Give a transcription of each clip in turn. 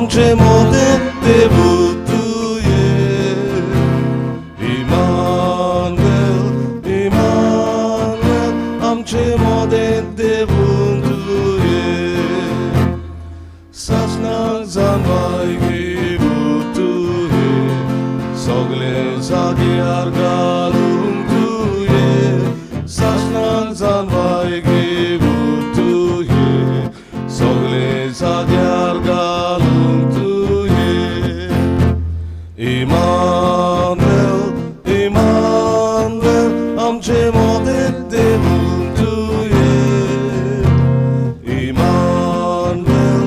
आमचे मोदें देवू तुये Emmanuel Emmanuel आमचे मोदें देवू तुये सासनाक जानवाय घेवू तुये सगळे जाग्यार घालूंक तुये सासनाक जानवाय घेवू तुये सगळे जाग्यार घालूंक तुये इमानुएल इमानुएल आमचे मोदें देवू तुये इमानुएल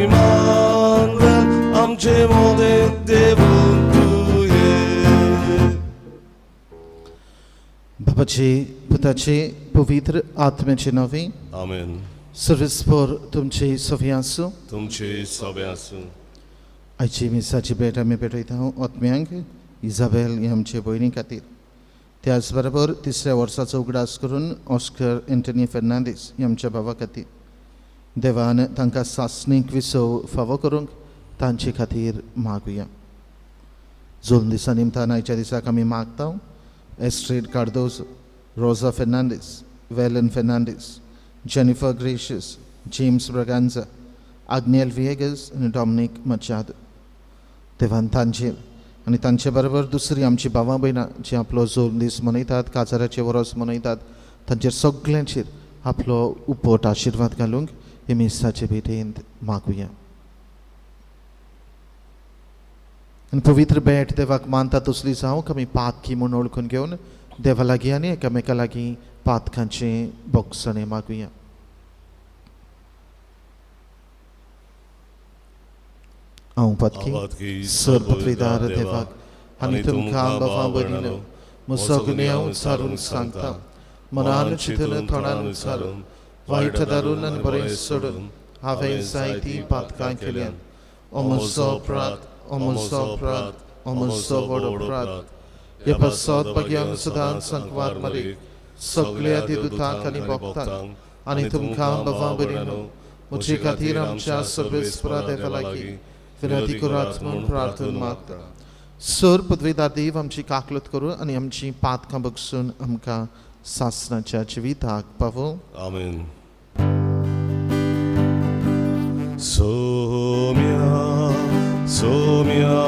इमानुएल आमचे मोदें देवू तुये बापाचे पुताचे पवित्र आत्म्याचे नावे आमेन सर्वेस्पर तुमचे सव्या आसूं तुमचे सगळे आसूं आयची मिसाची भेट आमी पेटयता आत्म्यांक इजाबेल ही आमचे भयणी खातीर त्याच बरोबर तिसऱ्या वर्साचो उगडास करून ऑस्कर एंटनी फेर्नांडीस ही आमच्या भावा खातीर देवान तांकां सासणीक विसव फावो करूंक तांचे खातीर मागुया जोन दिसा निमतान आयच्या दिसाक आमी मागता एस्ट्रेड कार्दोजो रोजा फेर्नांडीस वेलन फेर्नांडीस जेनिफर ग्रेशियस जेम्स ब्रगांजा आग्नेल विएगस आनी डॉमिनिक मचादो देवान तांचेर आनी तांचे बरोबर दुसरी आमची भावां भयणां जी आपलो जोर दीस मनयतात काजाराचे वरोस मनयतात तांचेर सगळ्यांचेर आपलो उपट आशिर्वाद घालूंक हे मिसाचे भेटेंत मागुया आनी पवित्र भेट देवाक मानता तसली जावंक आमी पातकी म्हूण ओळखून घेवन देवा लागीं आनी एकामेका लागीं पातकांचे बोगसणे मागुया हांव पातकी सरपत्रीदार देवाक आनी तुमकां बाबा बरीनो मुसोगणे हांव उच्चारून सांगता मनान चिंतून तोंडान उच्चारून वायट दारून आनी बरें सोडून हांवें जायतीं पातकां केल्यात म्हजो अपराध म्हजो अपराध म्हजो व्हड अपराध ह्या पसत भाग्यांक सदांच संकवार मारीक सगळ्या दिवतांक आनी भक्तांक आनी तुमकां बाबा बरीनो म्हजे खातीर आमच्या सर्वेस्परा देवा लागीं विनंती करात म्हूण प्रार्थना मागता सर पदवीदार देव आमची काकलत करून आनी आमची पातकां बगसून आमकां सासणाच्या जिविताक पावो आमेन सोम्या सोम्या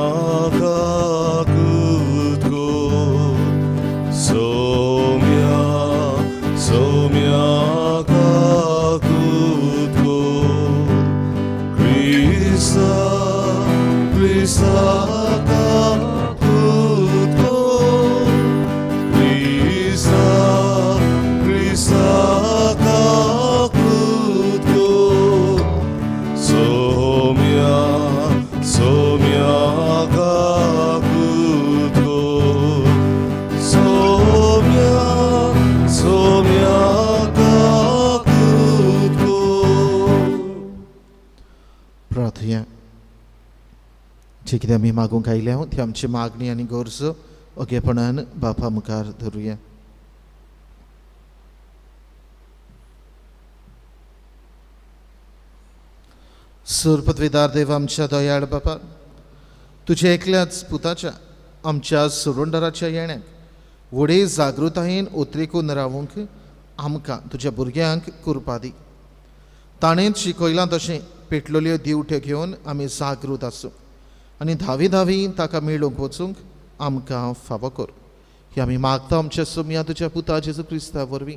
काकुतको सोम्या सोम्या काकुतको क्रिस्ता क्रिस्ता काकुतको क्रिस्ता क्रिस्ता काकुतको सोम्या सोम्या काकुतको सोम्या सोम्या काकुतको प्रार्थया जे कितें आमी मागूंक आयल्या ती आमची मागणी आनी गरजो ओगेपणान बापा मुखार धरुया सर पदवीदार देव आमच्या दयाळ बापा तुझ्या एकल्याच पुताच्या आमच्या सुरोंडराच्या येण्याक व्हडे जागृतायेन ओतरेकून रावूंक आमकां तुज्या भुरग्यांक कृपा दी ताणेंच शिकयलां तशें पेटलेल्यो दिवट्यो घेवन आमी जागृत आसूं आनी धावी धावी ताका मेळूंक वचूंक आमकां फावो कर ही आमी मागता आमच्या सोम्या तुज्या पुता जेजू क्रिस्ता वरवीं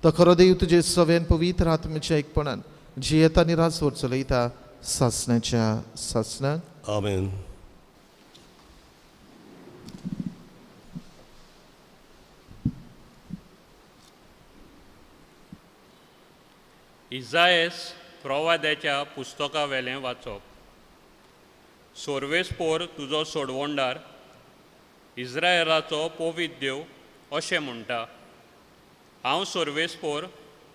तो खरो देव तुजे सवेन पवित्र आत्म्याच्या एकपणान जियेता आनी रासवर चलयता सासणाच्या सासणाक आमेन इजायस प्रवाद्याच्या पुस्तका वेलें वाचप सोर्वेस्पोर तुजो सोडवोंडार इस्रायेलाचो पवित्र देव अशें म्हणटा हांव सोर्वेस्पोर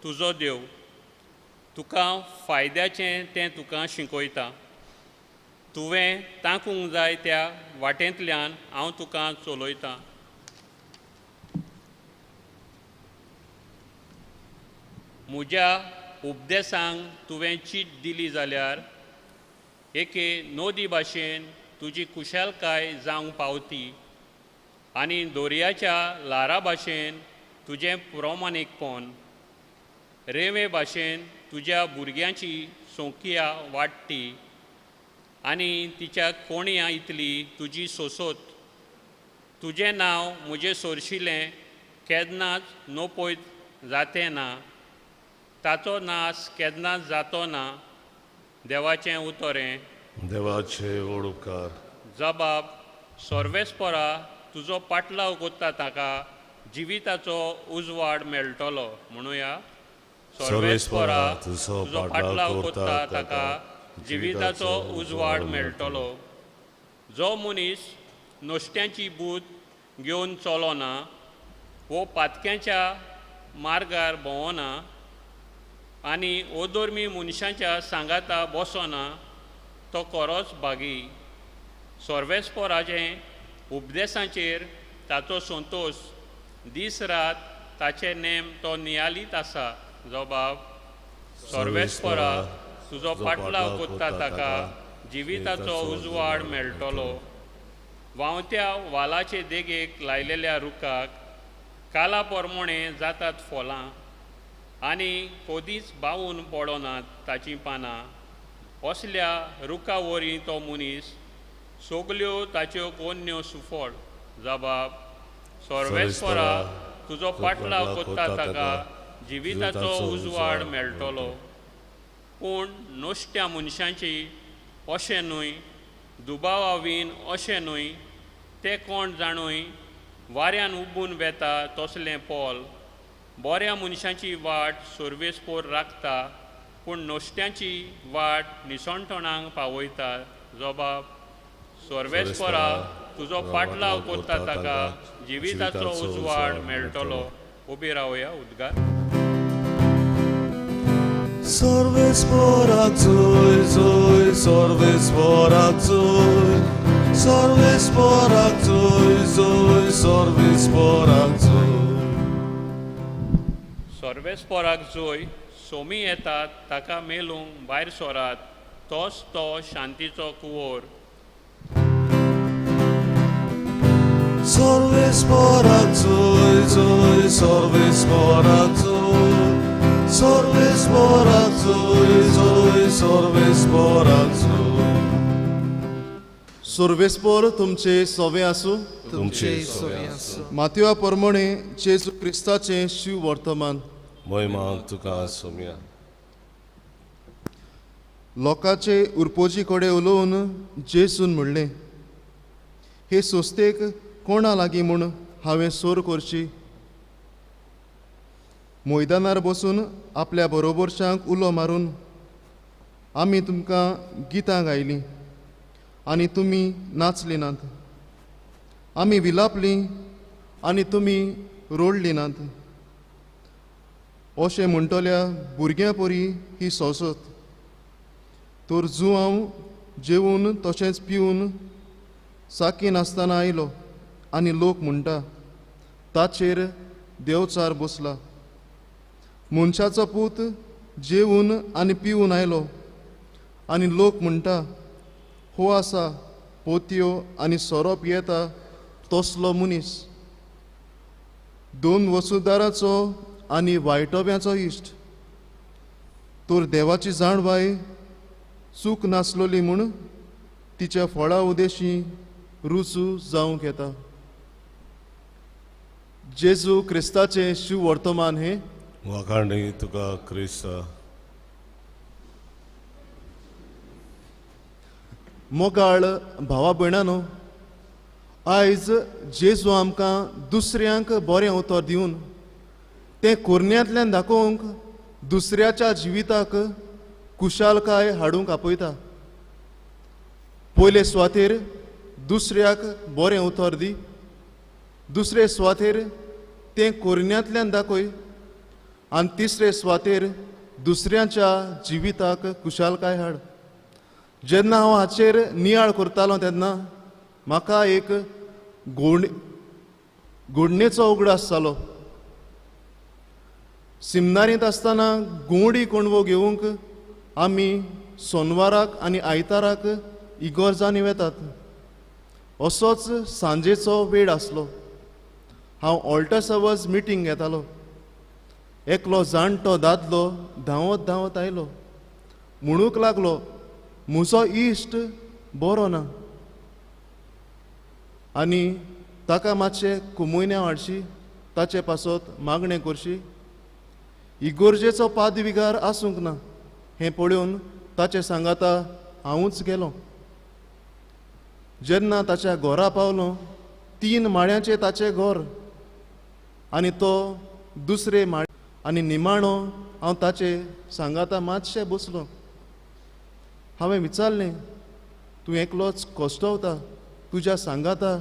तुजो देव तुका फायद्याचें तें तुका शिकयता तुवें तांकूंक जाय त्या वाटेंतल्यान हांव तुका चलयतां म्हज्या उपदेशांक तुवें चीट दिली जाल्यार एके नोदी भाशेन तुजी कुशलकाय जावंक पावती आनी दोर्याच्या लारा भाशेन तुजें प्रामाणीकपण रेंवे भाशेन तुज्या भुरग्यांची सोंकिया वाडटी आनी तिच्या कोणया इतली तुजी सोसोत तुजें नांव म्हजें सोरशिल्लें केन्नाच नोपयत जातें ना ताचो नास केन्नाच जातो ना देवाचें उतोरें देवाचे ओडुकार जबाब सोर्वेस्परा तुजो पाटलाव कोत्ता ताका जिविताचो उजवाड मेळटलो म्हणुया सोर्वेस्परा तुजो पाटलाव कोत्ता ताका जिविताचो उजवाड मेळटलो जो मनीस नोश्त्यांची बूत घेवन चलोना वो पातक्यांच्या मार्गार भोंवना आनी ओदोर्मी मनशांच्या सांगाता बसोना तो खरोच भागी सोर्वेस्पराचे उपदेशांचेर ताचो संतोश दीस रात ताचे नेम तो नियालीत आसा जबाब सोर्वेस्परा तुजो पाटलाव कोत्ता ताका जिविताचो उजवाड मेळटलो वावत्या वालाचे देगेक लायलेल्या रुखाक काला पोरमोणे जातात फोलां आनी कोदीच बावून पडोनात ताचीं पानां असल्या रुखा वरी तो मनीस सगल्यो ताच्यो कोन्यो सुफोड जबाब सोर्वेस्परा तुजो पाटलाव कोत्ता ताका जिविताचो उजवाड मेळटलो पूण नोश्त्या मनशांची अशें न्हय दुबावावीन अशें न्हय ते कोण जाणूय वाऱ्यान उबून वेता तसलें पोल बऱ्या मनशांची वाट सोर्वेस्पोर राखता पूण नोश्त्यांची वाट निसणटणांक पावयता जबाब सोर्वेस्परा तुजो पाटलाव कोत्ता ताका जिविताचो उजवाड मेळटलो उबी रावया उद्गार Sorbespora zoi, zoi, sorbespora zoi, sorbespora zoi, zoi, sorbespora zoi. सोर्वेस्पोराक जोय सोमी येतात ताका मेलूंक भायर सोरात तोच तो शांतीचो कुंवर Sorbespora zoi, zoi, sorbespora zoi, sorbespora zoi, zoi, sorbespora zoi. सोर्वेस्पोर तुमचे सोवे आसूं तुमचे सोवे आसूं मातयोवा प्रमाणे जेजू क्रिस्ताचें शिव वर्तमान Moiman tuka somia. लोकांचे उरपोजी कडेन उलोवन जेजून म्हणलें हे सोस्तेक कोणा लागीं म्हूण हांवें सोर करची मैदानार बसून आपल्या बरोबरच्यांक उलो मारून आमी तुमकां गितां गायलीं आनी तुमी नाचलीं नात आमी विलापलीं आनी तुमी रोडलीं नात अशें म्हणटल्या भुरग्यां परी ही सोसत तर जुवांव जेवून तशेंच पिवून साकी नासतना आयलो आनी लोक म्हणटा ताचेर देवचार बसला मनशाचो पूत जेवून आनी पिवून आयलो आनी लोक म्हणटा हो आसा पोतयो आनी सोरोप येता तसलो मनीस दोन वसुदाराचो आनी वायटोब्याचो इश्ट तर देवाची जाणबाय चूक नासलोली म्हूण तिच्या फळा उदेशी रुजू जावंक येता जेजू क्रिस्ताचें शिव वर्तमान हे Wakani tuka Krista. मोगाळ भावा भयणानो आयज जेजू आमकां दुसऱ्यांक बरें उतर दिवन तें कोरण्यांतल्यान दाखोवंक दुसऱ्याच्या जिविताक कुशालकाय हाडूंक आपयता पयले सुवातेर दुसऱ्याक बरें उतर दी दुसरे सुवातेर तें कोरण्यांतल्यान दाखय आनी तिसरे सुवातेर दुसऱ्याच्या जिविताक कुशालकाय हाड जेन्ना हांव हाचेर नियाळ करतालो तेन्ना म्हाका एक घोडणेचो उगडास जालो सिमनारींत आसतना गोंडी कोणवो घेवंक आमी सोनवाराक आनी आयताराक इगोर्जांनी वेतात. असोच सांजेचो वेळ आसलो. हांव ऑल्टस अवर्स मिटींग घेतालो. एकलो जाणटो दादलो धांवत धांवत आयलो. म्हणूंक लागलो, म्हजो इश्ट बरो ना. आनी ताका मातशें कुमुयण्या हाडशी, ताचे पासत मागणें करशी. इगोर्जेचो पादविगार आसूंक ना हें पळोवन ताचे सांगाता हांवूच गेलो. जेन्ना ताच्या घरा पावलो, 3 माळ्यांचें ताचें घर आनी तो दुसरे माळ आनी निमाणो हांव ताचे सांगाता मातशें बसलो. हांवें विचारलें, तूं एकलोच कोश्टवता, तुज्या सांगाता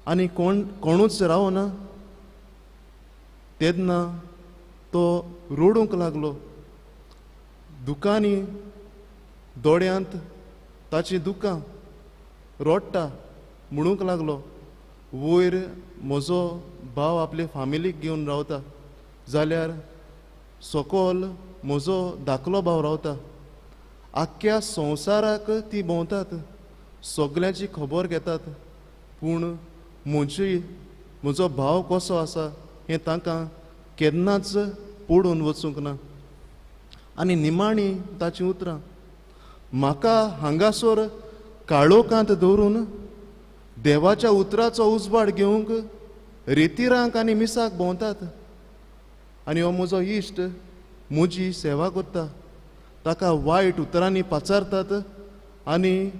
आनी कोणूच रावना? तेन्ना तो रोडूंक लागलो. दुकांनी दोळ्यांत ताचीं दुकां रोडटा. म्हणूंक लागलो, वयर म्हजो भाव आपले फामिलीक घेवन रावता, जाल्यार सकयल म्हजो धाकलो भाव रावता. आख्ख्या संवसाराक ती भोंवतात, सगल्याची खबर घेतात, पूण म्हजो भाव कसो आसा हें तांकां केन्नाच पडून वचूंक ना. आनी निमाणी ताचीं उतरां, म्हाका हांगासर काळोखांत दवरून देवाच्या उतराचो उजवाड घेवंक रेतिरांक आनी मिसाक भोंवतात. आनी हो म्हजो इश्ट म्हजी सेवा करता, ताका वायट उतरांनी पाचारतात आनी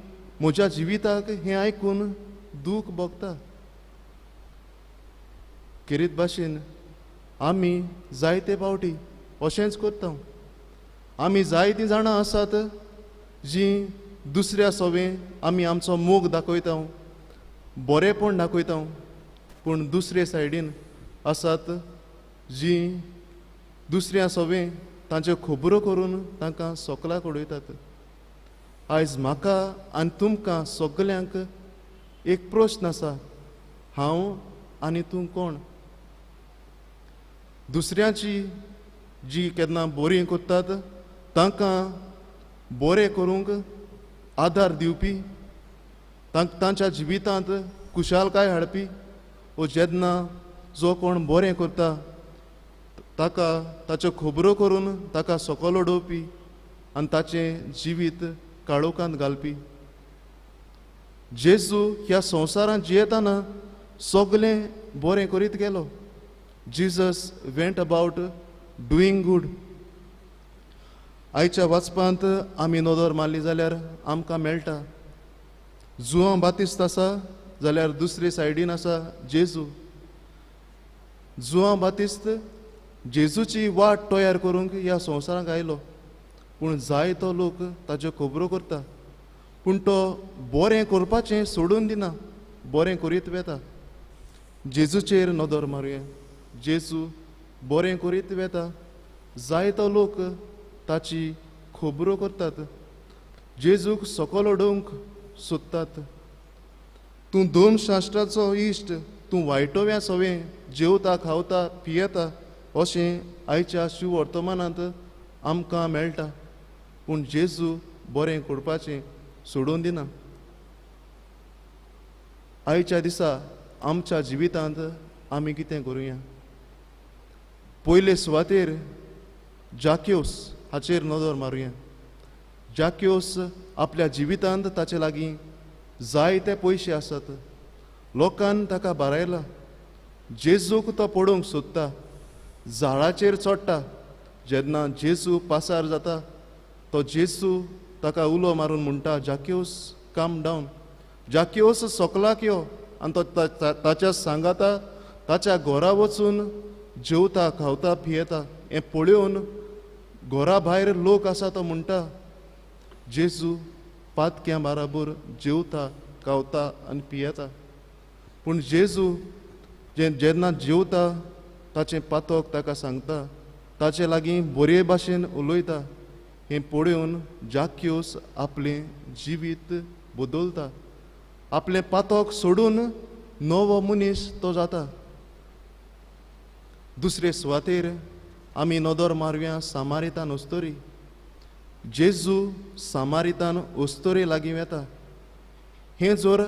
म्हज्या जिविताक हें आयकून दूख भोगता. खेरीत भाशेन आमी जायते फावटी अशेंच करता. आमी जायतीं जाणां आसात जीं दुसऱ्या सवें आमी आमचो मोग दाखयता, बरेपण दाखयता, पूण दुसरे सायडीन आसात जीं दुसऱ्या सवें तांच्यो खबरो करून तांकां सोकलाक उडयतात. आयज म्हाका आनी तुमकां सगल्यांक एक प्रस्न आसा, हांव आनी तूं कोण? दुसऱ्याची जी केन्ना बरीं करतात तांकां बरें करूंक आदार दिवपी, तांच्या जिवितांत कुशालकाय हाडपी, वो जेन्ना जो कोण बरें करता ताका ताच्यो खबरो करून ताका सकयल उडोवपी आनी ताचें जिवीत काळोखांत घालपी. जेजू ह्या संवसारांत जियेतना सगलें बरें करीत गेलो. Jesus went about doing good. आयच्या वाचपांत आमी नदर मारली जाल्यार आमकां मेळटा, जुआंव बातिस्त आसा जाल्यार दुसरे सायडीन आसा जेजू. जुआंव बातिस्त जेजूची वाट तयार करूंक ह्या संवसारांत आयलो, पूण जायतो लोक ताच्यो खबरो करता, पूण तो बरें करपाचें सोडून दिना, बरें करीत वेता. जेजूचेर नदर मारुया. जेजू बरें करीत वेता. जायतो लोक ताची खबरो करतात, जेजूक सकयल उडोवंक सोदतात. तूं धर्मशास्त्राचो इश्ट, तूं वायटव्या सवें जेवता, खावता, पियेता अशें आयच्या शिवर्तमानांत आमकां मेळटा, पूण जेजू बरें करपाचें सोडून दिना. आयच्या दिसा आमच्या जिवितांत आमी कितें करुया? पयले सुवातेर जाक्योस हाचेर नदर मारुया. जाक्योस आपल्या जिवितांत ताचे लागीं जायते पयशे आसात. लोकान ताका बारायला. जेजूक तो पडोवंक सोदता. झाडाचेर चडटा. जेन्ना जेजू पासार जाता तो जेजू ताका उलो मारून म्हणटा, जाक्योस कम डावन. जाक्योस सकलाक यो. आनी तो ताच्या सांगाता ताच्या घरा वचून जेवता, खावता, पियेता. हें पळोवन घरा भायर लोक आसा तो म्हणटा, जेजू पातक्यां बाराबर जेवता, खावता आनी पियेता. पूण जेजू जेन्ना जेवता ताचें पातोक ताका सांगता, ताचे लागीं बरे भाशेन उलयता. हें पळोवन जाक्योस आपलें जिवीत बदलता. आपलें पातोक सोडून नवो मनीस तो जाता. दुसरे सुवातेर आमी नदर मारुया सामारितान उस्तोरी. जेजू सामारितान ओस्तोरे लागीं येता. हें जर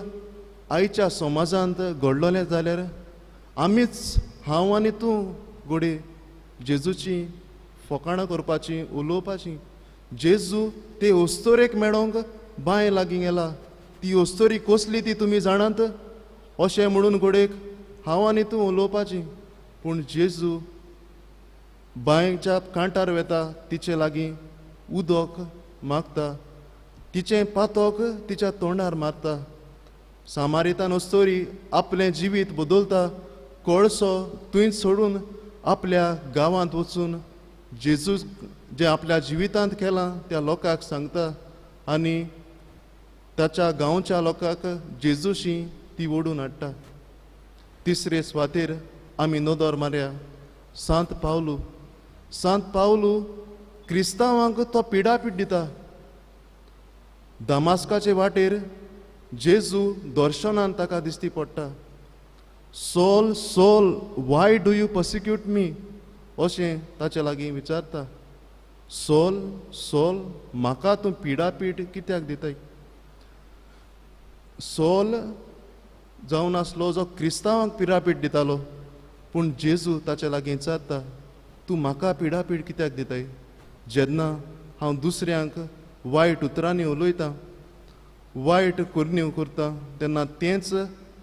आयच्या समाजांत घडलोलें जाल्यार आमीच हांव आनी तूं घोडे जेजूची फकाणां करपाची उलोवपाची. जेजू ते ओस्तोरेक मेळोंक बांय लागीं गेला. ती ओस्तोरी कसली ती तुमी जाणात. अशें म्हणून घोडेक हांव आनी तूं उलोवपाची. पूण जेजू बांयच्या कांटार वेता, तिचे लागीं उदक मागता, तिचें पातोक तिच्या तोंडार मारता. सामारितान ओस्तोरी आपलें जिवीत बदलता. कोळसो थंयच सोडून आपल्या गांवांत वचून जेजू जें आपल्या जिवितांत केलां त्या लोकांक सांगता आनी ताच्या गांवच्या लोकांक जेजूशी ती ओडून हाडटा. तिसरे सुवातेर आमी नदर मारया सांत पावलू. सांत पावलू क्रिस्तांवांक तो पिडापीड दिता. दामास्काचे वाटेर जेजू दर्शनान ताका दिश्टी पडटा. Saul Saul why do you persecute me अशें ताचे लागीं विचारता. सोल सोल म्हाका तूं पिडापीड कित्याक दिताय. सोल जावन आसलो जो क्रिस्तांवांक पिडापीड दितालो. पूण जेजू ताचे लागीं विचारता तूं म्हाका पिडापीड कित्याक दिताय. जेन्ना हांव दुसऱ्यांक वायट उतरांनी उलयतां, वायट कुरण्यो करता, तेन्ना तेंच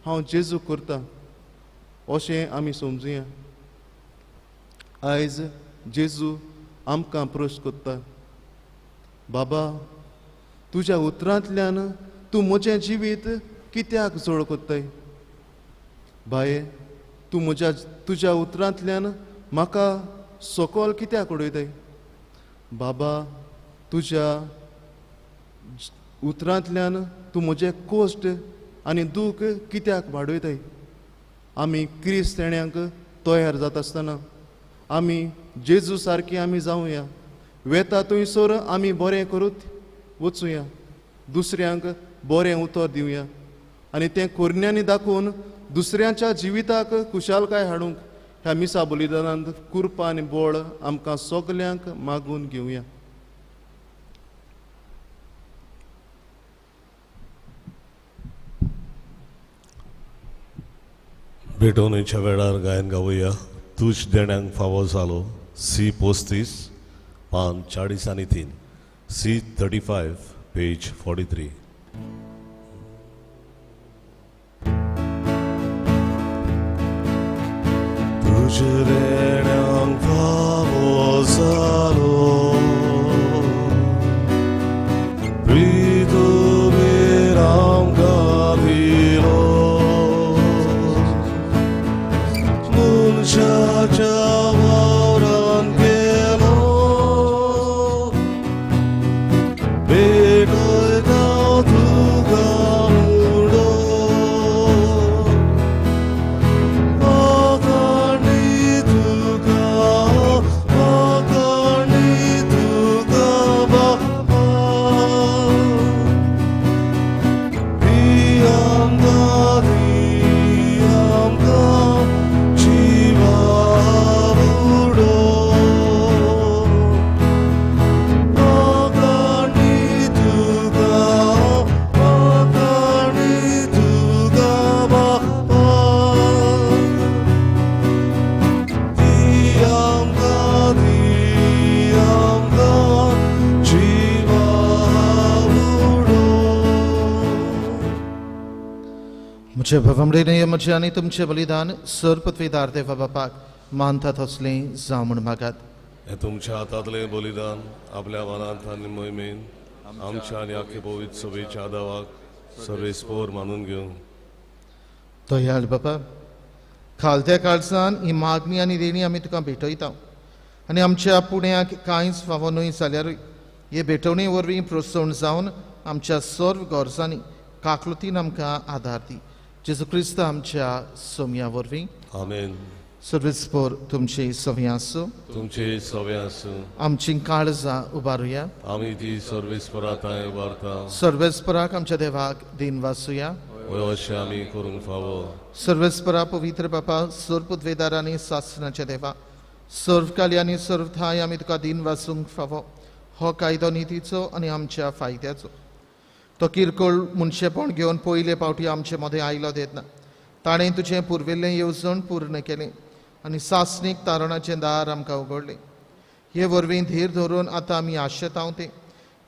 हांव जेजू करतां अशें आमी समजुया. आयज जेजू आमकां प्रश्न कोत्ता, बाबा तुज्या उतरांतल्यान तूं म्हजें जिवीत कित्याक जोड कोत्ताय. बाये तूं तुज्या उतरांतल्यान म्हाका सकयल कित्याक उडयताय. बाबा तुज्या उतरांतल्यान तूं म्हजें कोश्ट आनी दूख कित्याक वाडयताय. आमी क्रिस्त तेण्यांक तयार जाता आसतना आमी जेजू सारकी आमी जावया. वेता थंयसर आमी बरें करूत वचुया, दुसऱ्यांक बरें उतर दिवया आनी तें कोरण्यांनी दाखोवन दुसऱ्यांच्या जिविताक खुशालकाय हाडूंक ह्या मिसा बलिदानांत कृपा आनी बळ आमकां सगल्यांक मागून घेवया. भेटवणीच्या वेळार गायन गावया. तुझ देण्यांक फावो जालो. C35 पान 40 आनी 3. C35 page 43. तुझ देण्यांक फावो जालो. प्रीतुबेर आमकां दिलो. मनशाच्या वावरान गेलो. भेटयता तुका मुडो. आकांडी तुका बापा. दी आमकां जिवा बुडो. आकांडी तुका बापा. दी आमकां जिवा बुडो. म्हजे भवमडेने म्हजे आनी तुमचें बलिदान सर्पत्वेदार देवा बापाक मानता तसलें जावं म्हूण मागात. हे तुमच्या हातांतलें बलिदान आपल्या मनांत आनी मोहिमेन आमच्या आनी आख्खे पवित्र सभेच्या आदावाक सर्वेस्पोर मानून घेवं. दयाळ बापा, खालत्या काळजान ही मागणी आनी देणी आमी तुका भेटयता आनी आमच्या पुण्याक कांयच फावो न्हय जाल्यारूय हे भेटवणे वरवीं प्रोत्सवण जावन आमच्या सर्व गरजांनी काकलुतीन आमकां आदार दी. जेजू क्रिस्त आमच्या सोम्या वरवीं. आमेन. सर्वेस्पोर तुमची सव्या आसूं. तुमचे सवे आसूं. आमची काळजां उबारुया. आमी ती सर्वेस्पराताय उबारता. सर्वेस्पराक आमच्या देवाक दिन वासुया. अशें आमी करूंक फावो. सर्वेस्परा पवित्र बापा, सर्वपुद्वेदार आनी सासणाच्या देवा, सर्वकाली आनी सर्वथाय आमी तुका दिन वासूंक फावो. हो कायदो नितीचो आनी आमच्या फायद्याचो. तो किरकोळ मुनशेपण घेवन पयले फावटी आमचे मदें आयलो तेन्ना ताणें तुजें पुरविल्लें येवजण पूर्ण केलें आनी सासणीक तारणाचें दार आमकां उगडलें. हे वरवीं धीर धरून आतां आमी आशेतांव तें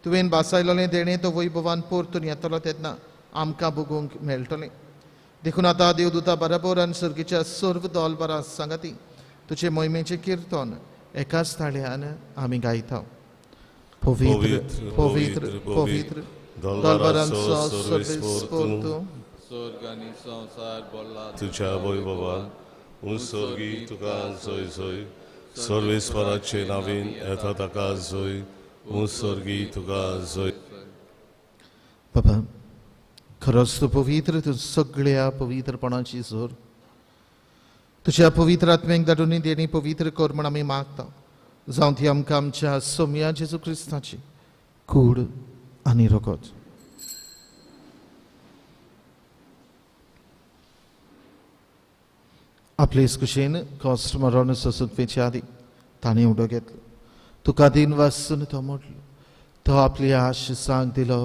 तुवें बासायलोलें देणें तो वैभवान परतून येतलो तेन्ना आमकां भोगूंक मेळटलें. देखून आतां देवदूता बराबर आनी सर्गीच्या सर्व दोलबरां सांगाती तुजे मोहिमेचें किर्तन एकाच ताळ्यान आमी गायता. पवित्र पवित्र पवित्र दोलबरांचो सर्वेस्पोर तूं स्वर्ग आनी संवसार बोल्ला तुझ्या वैभवान उंसर्गी तुका सोय सोय सर्वेस्पराचे नावीन येता ताका सोय उंसर्गी तुका सोय. बाबा खरोच तूं पवित्र, तूं सगळ्या पवित्रपणाची जोर. तुज्या पवित्र आत्म्याक धाडून देणी पवित्र कर म्हण आमी मागता. जावं ती आमकां आमच्या सोम्या जेजू क्रिस्ताची कूड आनी रगत. आपलेच कुशेन कॉस्ट मरण ससुत्वेचे आदी ताणें उडो घेतलो. तुका दिन वाचून तो म्हटलो. तो आपल्या आशिसांक दिलो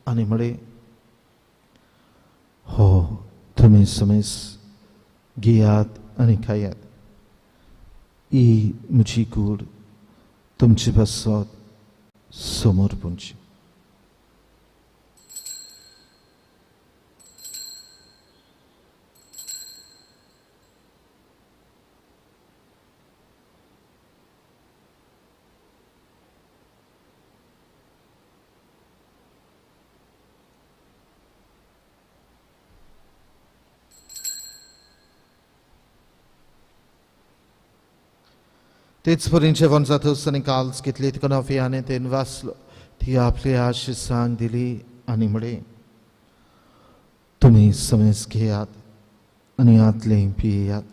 आनी म्हळें, हो तुमी समेस घेयात आनी खायात. ही म्हजी कूड तुमची बसत समोर पुंची. तेच परीन जेवण जातूस आनी काल्स घेतली तिका नव्याने तेन वाचलो. ती आपल्या आशिसांक दिली आनी म्हळें, तुमी समेस घेयात आनी आतलें पियेयात.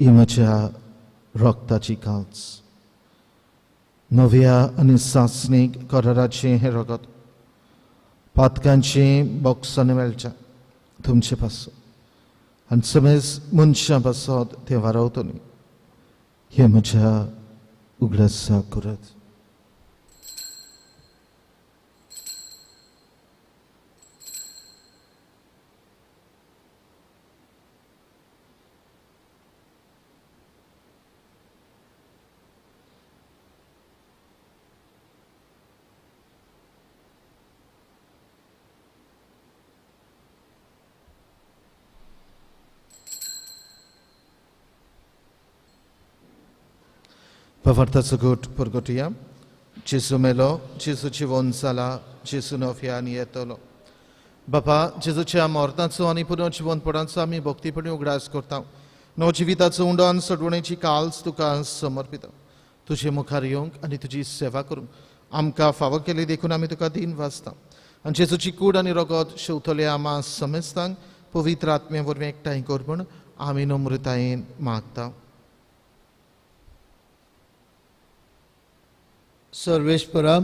ही म्हज्या रक्ताची काल्स, नव्या आनी सासणीक कराराचें हें रगत पातकांचें बॉक्सान मेळच्या तुमचे पासून आनी समेस मनशां पासत तें वारवतलीं. हे म्हज्या उगडासा करात. Pavartaco gut purgotia, Gesù melo, Gesù ci wonsala, Gesù nofiani etolo. Bapa, Jezuच्या मरणाचो आनी पुनः जिवंतपणाचो आमी भक्तीपणी उगडास करता. नव जिविताचो उंडाण सडवणेची काल्स तुका समर्पिता. तुजे मुखार येवंक आनी तुजी सेवा करूंक आमकां फावो केली देखून आमी तुका दिन वाचता. आनी जेजूची कूड आनी रगत शेवतले आमा समेस्तांक पवित्र आत्मे वरवीं एकठांय कर म्हूण आमी नम्रतायेन मागता. सर्वेस्परा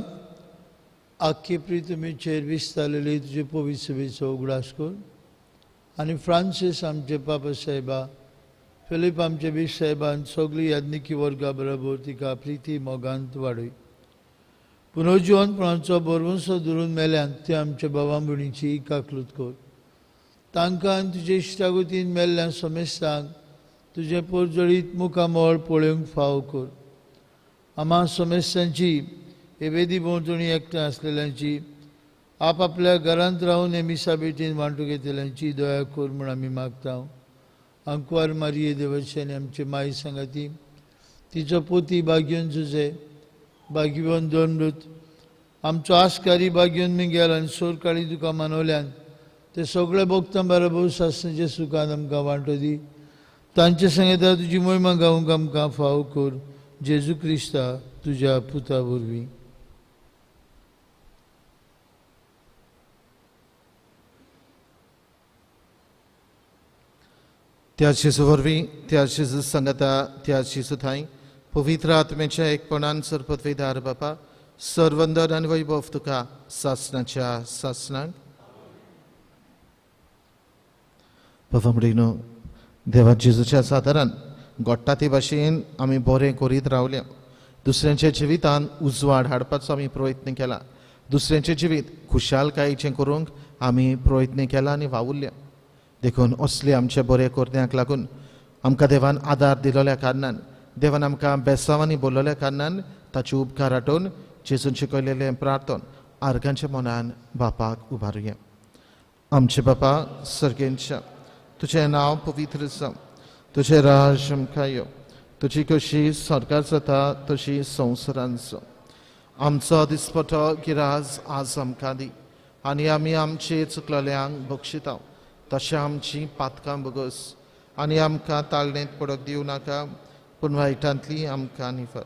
आख्खे प्रितमेचेर विस्तारलेली तुजे पवित्र सभेचो उगडास कर आनी फ्रांसीस आमचे पापा साहेबा, फिलीप आमचे बीश साहेबान सगळी याज्ञिकी वर्गा बरोबर तिका प्रिती मोगांत वाडय. पुनर्जिवनपणाचो बरवंसो धरून मेल्यान ते आमच्या भावा भयणीची काकलूत कर. तांकां आनी तुजे इश्टागतीन मेल्ल्या समेस्तांक तुजे परजळीत मुखामळ पळोवंक फाव कर. आम्हा समेस्तांची हे वेदी भोंवतणी एकठांय आसलेल्यांची आपआपल्या घरांत रावन हे मिसा बेटीन वांटूक घेतलेल्यांची दया कर म्हूण आमी मागता. अंकवार मारिये देवाचे आनी आमचे माय सांगाती, तिचो पोती भाग्योन झुजे, भाग्यवन दोनृत, आमचो आस्कारी भाग्योन मिगेल आनी सोरकाळी तुका मानवल्यान ते सगळे भक्तां बरोबर सासणेच्या सुखान आमकां वांटो दी. तांचे सांगता तुजी मोहिमा गावूंक आमकां फाव कर. जेजू क्रिस्ता तुज्या पुता वरवीं. त्या जेजू वरवीं, त्या जेजू सांगता, त्या जेजू थंय पवित्र आत्म्याच्या एकपणान सरपदवेदार बापा सर्वंदन आनी वैभव तुका सासणाच्या सासणाक. बाबा म्हणिनो देवा जेजूच्या सादारान घडटा ते भाशेन आमी बरें करीत रावल्या. दुसऱ्यांच्या जिवितान उजवाड हाडपाचो आमी प्रयत्न केला. दुसऱ्यांचें जिवीत खुशालकायेचें करूंक आमी प्रयत्न केला आनी वावुरल्या. देखून असले आमच्या बरे कोरत्यांक लागून आमकां देवान आदार दिलोल्या कारणान, देवान आमकां बेसांवांनी बोललोल्या कारणान ताचे उपकार आठोवन जेजून शिकयलेलें प्रार्थन आर्गांच्या मनान बापाक उबारुया. आमचे बापा सर्गेंच्या, तुजें नांव पवित्र जावं, तुजें राज आमकां यो, तुजी कशी सरकार जाता तशी संवसारांत जावं. आमचो दिसपटो गिराज आज आमकां दी, आनी आमी आमचे चुकलेल्यांक बक्षिता तशें आमची पातकां बगस, आनी आमकां ताळणेंत पडोवंक दिवं नाका, पूण वायटांतली आमकां निवार.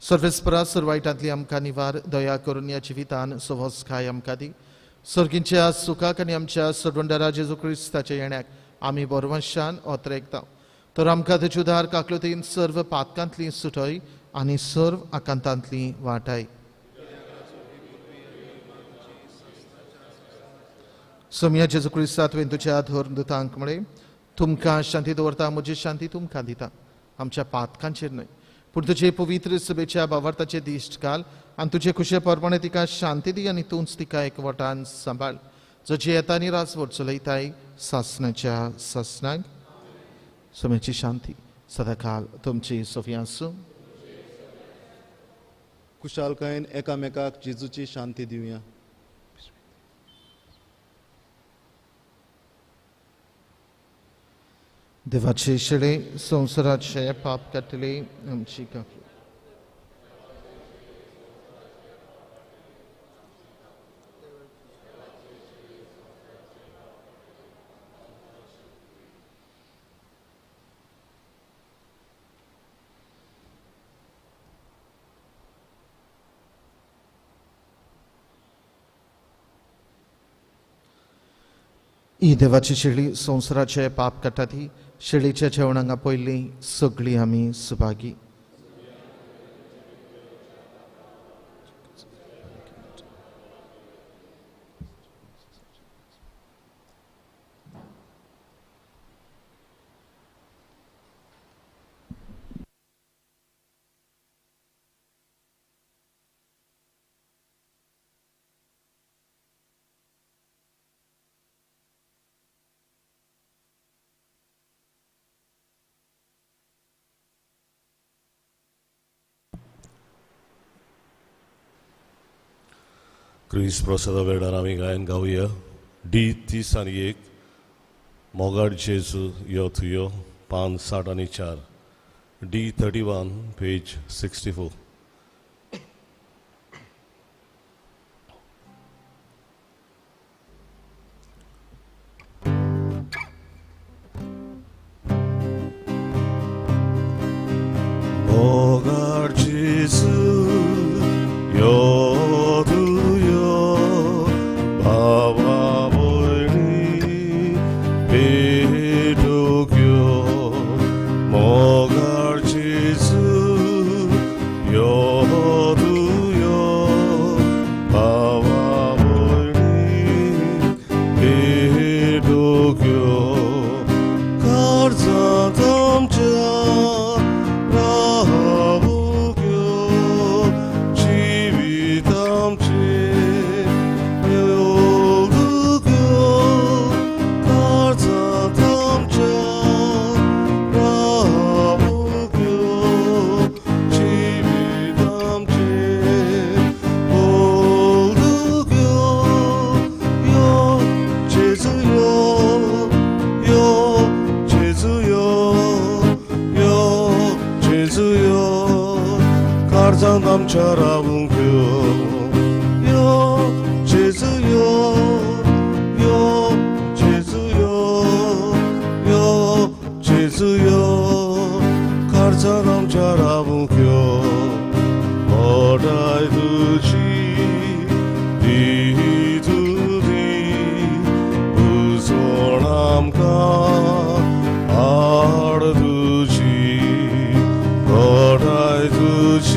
सर्वेस्परा सर्वायटांतली आमकां निवार, दया करून ह्या जिवितान सवस्काय आमकां दी. सर्गींच्या सुखाक आनी आमच्या सर्वंडरा जेजू क्रिस्ताच्या येण्याक आमी बरवंशान ओतरेकता. तर आमकां तेचे उदार काकलुतीन सर्व पातकांतली सुटय आनी सर्व आकांतांतली वाटाय. सोम्या जेजू क्रिस्ता तुवें तुज्या धोरणदुतांक म्हळें, तुमकां शांती दवरता, म्हजी शांती तुमकां दिता. आमच्या पातकांचेर न्हय पूण तुजे पवित्र सभेच्या भावार्थाचे दिश्ट घाल, आनी तुजे खुशे परपणे तिका शांती दी, आनी तूंच तिका एकवटान सांबाळ. जशी येता आनी रासवट चलयताय सासणाच्या सासणाक. सोम्याची शांती सदाकाल तुमची सोफी आसूं. खुशालकायेन एकामेकाक जेजूची शांती दिवया. देवाचे शेळे संवसाराचे पाप काडटले आमची काकूळ. ही देवाची शेळी संवसाराचे पाप काडटा ती शेळीच्या जेवणांगा पयलीं सगळीं आमी सुभागी. क्रिस प्रसादा वेळार आमी गायन गावया. D30 मोगाड जेजू यो तुयो 564 D31 पेज 64. 모갈 지수 여두여 바바보니 비두교 모갈 지수 여두여 바바보니 비두교 가르자담자 남자라운교 요 제주요 요 제주요 요 제주요 가르자 남자라운교 어라이두지 니두디 우소남가 아르두지 어라이두지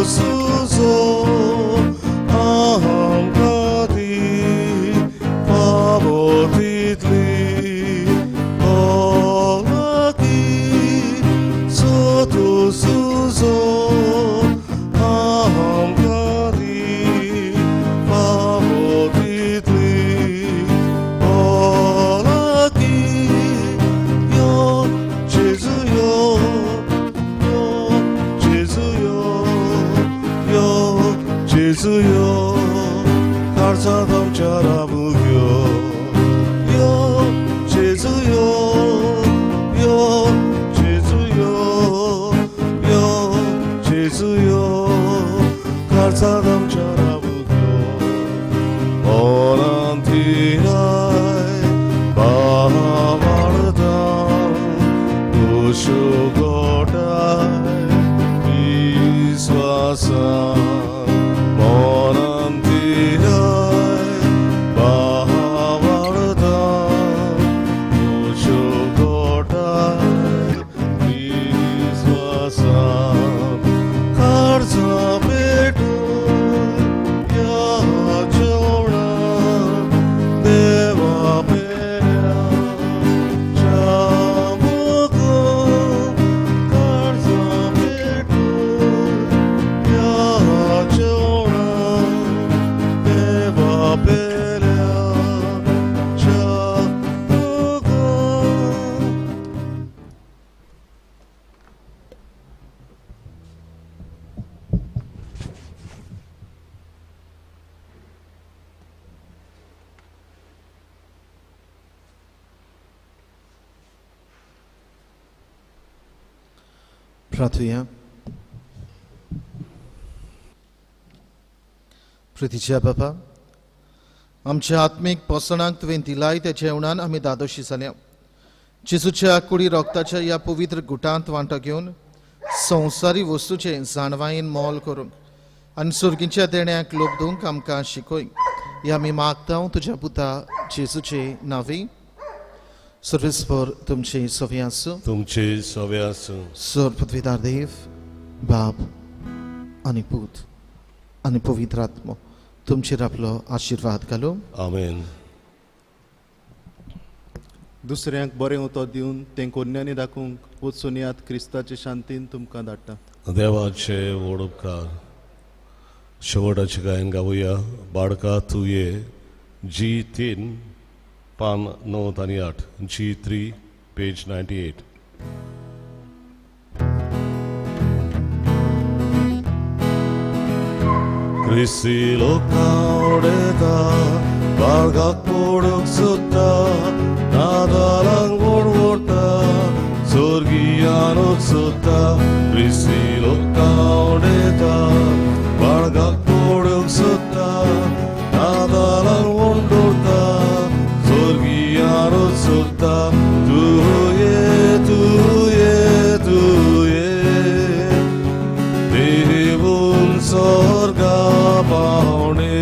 수소 아함가 प्रार्थूया. प्रितीच्या बापा, आमच्या आत्मीक पोसणाक तुवें दिलाय त्या जेवणान आमी दादोशी जाल्या. जेजूच्या कुडी रोगताच्या ह्या पवित्र गुटांत वांटो घेवन संवसारी वस्तूचे जाणवायेन मोल करूंक आनी सुर्गीच्या देण्याक लोबदूंक आमकां शिकय. हे आमी मागता तुज्या पुता जेजूचे नांवी. सर्वेस्पर तुमचे सोवे आसूं. तुमचे सवे आसूं. सर पृथ्वीदार देव, बाप आनी पूत आनी पवित्र आत्मो तुमचेर आपलो आशिर्वाद घालूं. आमेन. दुसऱ्यांक बरें उतर दिवन तें कोन्यांनी दाखोवंक वचून यात क्रिस्ताचे शांतीन तुमकां धाडटा. देवाचे व्हड उपकार. शेवटाचे गायन गावुया. बाळका तुये G3 पान 9 आणि 8. G3 page 98. Kristi lokaudeita, bargak podok sutta, nadalang gorgota, sorgianot sutta. Kristi lokaudeita, bargak podok sutta, nadalang gorgota, sorgianot sutta. Tuye, tuye, tuye, devun sorga paune.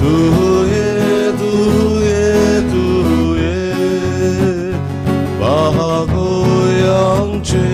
Tuye, tuye, tuye, bahagoyamche.